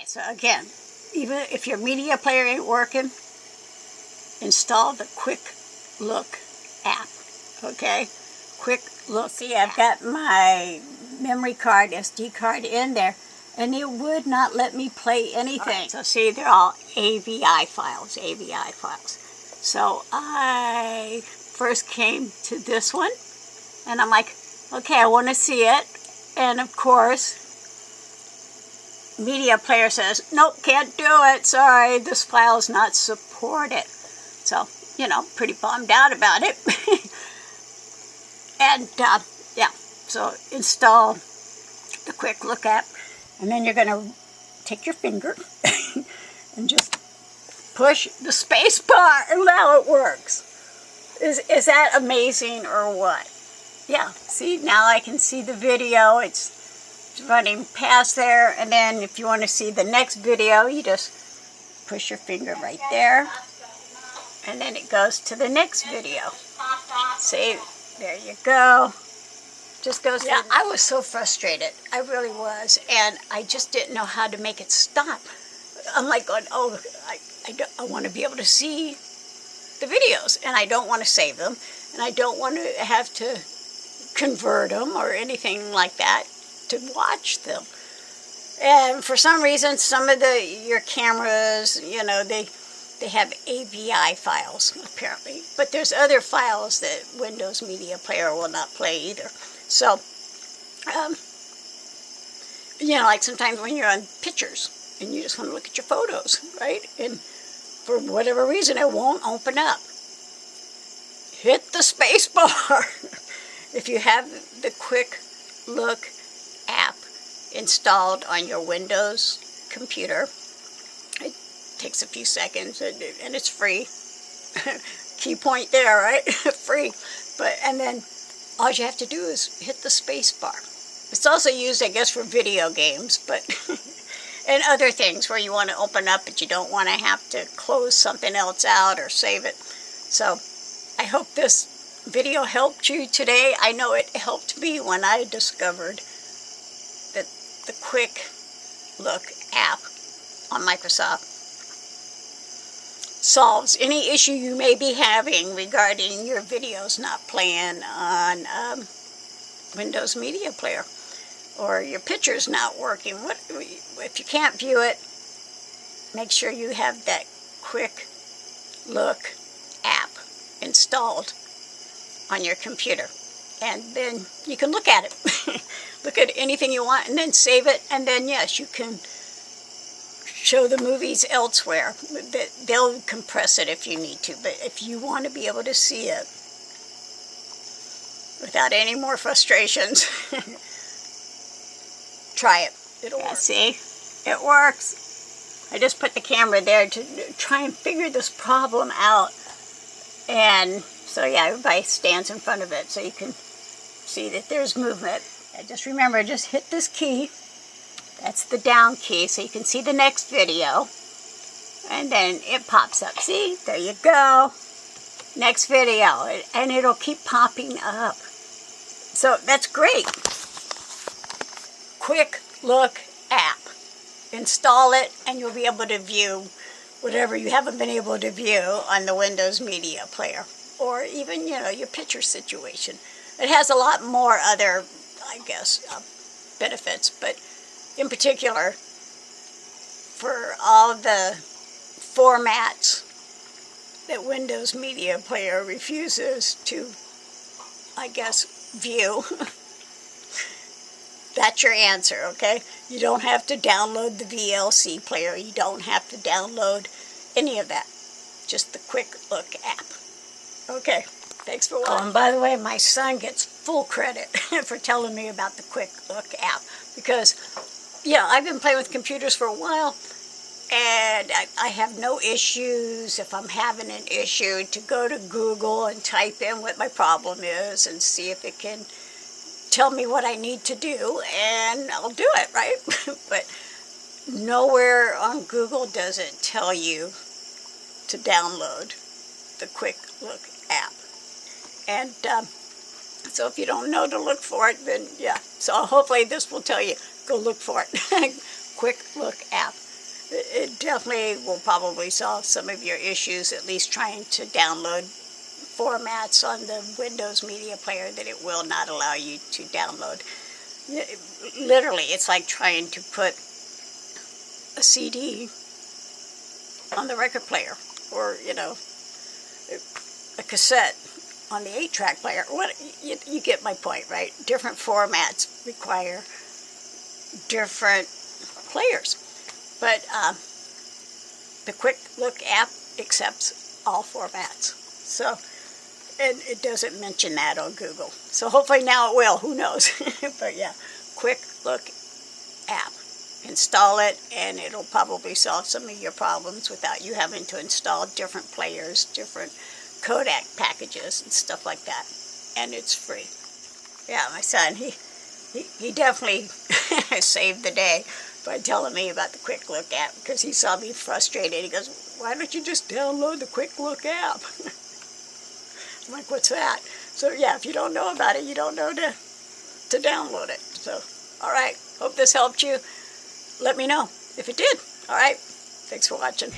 So again, even if your media player ain't working, install the QuickLook app, okay? QuickLook. See, I've got my memory card, SD card in there, and it would not let me play anything. Right, so see, they're all AVI files, AVI files. So I first came to this one, and I'm like, okay, I want to see it. And of course, media player says, nope, can't do it. Sorry, this file is not supported. So, you know, pretty bummed out about it. And, yeah, so install the QuickLook app. And then you're going to take your finger and just push the space bar, and now it works. Is that amazing or what? Yeah, see, now I can see the video. It's running past there. And then if you want to see the next video, you just push your finger right there. And then it goes to the next video. See, there you go. Just goes. Yeah, I was so frustrated. I really was. And I just didn't know how to make it stop. I'm like going, oh, I want to be able to see the videos. And I don't want to save them. And I don't want to have to convert them or anything like that to watch them. And for some reason, some of your cameras, you know, they have AVI files, apparently. But there's other files that Windows Media Player will not play either. So, you know, like sometimes when you're on pictures and you just want to look at your photos, right? And for whatever reason, it won't open up. Hit the space bar. If you have the QuickLook app installed on your Windows computer, it takes a few seconds and it's free. Key point there, right? Free. And then all you have to do is hit the space bar. It's also used, I guess, for video games, but and other things where you want to open up but you don't want to have to close something else out or save it. So I hope this video helped you today. I know it helped me when I discovered that the QuickLook app on Microsoft solves any issue you may be having regarding your videos not playing on Windows Media Player, or your pictures not working. If you can't view it, make sure you have that QuickLook app installed on your computer, and then you can look at it. Look at anything you want and then save it, and then yes, you can show the movies elsewhere. They'll compress it if you need to, but if you want to be able to see it without any more frustrations, try it. It'll work. See, it works. I just put the camera there to try and figure this problem out. And so yeah, everybody stands in front of it so you can see that there's movement. And just remember, just hit this key. That's the down key, so you can see the next video. And then it pops up. See? There you go. Next video. And it'll keep popping up. So that's great. QuickLook app. Install it and you'll be able to view whatever you haven't been able to view on the Windows Media Player. Or even, you know, your picture situation. It has a lot more other, I guess, benefits. But in particular, for all the formats that Windows Media Player refuses to, I guess, view, that's your answer, okay? You don't have to download the VLC player. You don't have to download any of that. Just the QuickLook app. Okay, thanks for watching. Oh, and by the way, my son gets full credit for telling me about the QuickLook app, because, yeah, I've been playing with computers for a while, and I have no issues if I'm having an issue to go to Google and type in what my problem is and see if it can tell me what I need to do, and I'll do it, right? But nowhere on Google does it tell you to download the QuickLook app. And so if you don't know to look for it, then yeah. So hopefully this will tell you, go look for it. QuickLook app. it definitely will probably solve some of your issues, at least trying to download formats on the Windows Media Player that it will not allow you to download. Literally, it's like trying to put a CD on the record player, or, you know, a cassette on the 8-track player. What, you get my point, right? Different formats require different players. But the QuickLook app accepts all formats. So, and it doesn't mention that on Google. So hopefully now it will. Who knows? But yeah, QuickLook app. Install it, and it'll probably solve some of your problems without you having to install different players, different codec packages, and stuff like that. And it's free. Yeah, my son, he definitely saved the day by telling me about the QuickLook app, because he saw me frustrated. He goes, "Why don't you just download the QuickLook app?" I'm like, "What's that?" So yeah, if you don't know about it, you don't know to download it. So, all right, hope this helped you. Let me know if it did. All right, thanks for watching.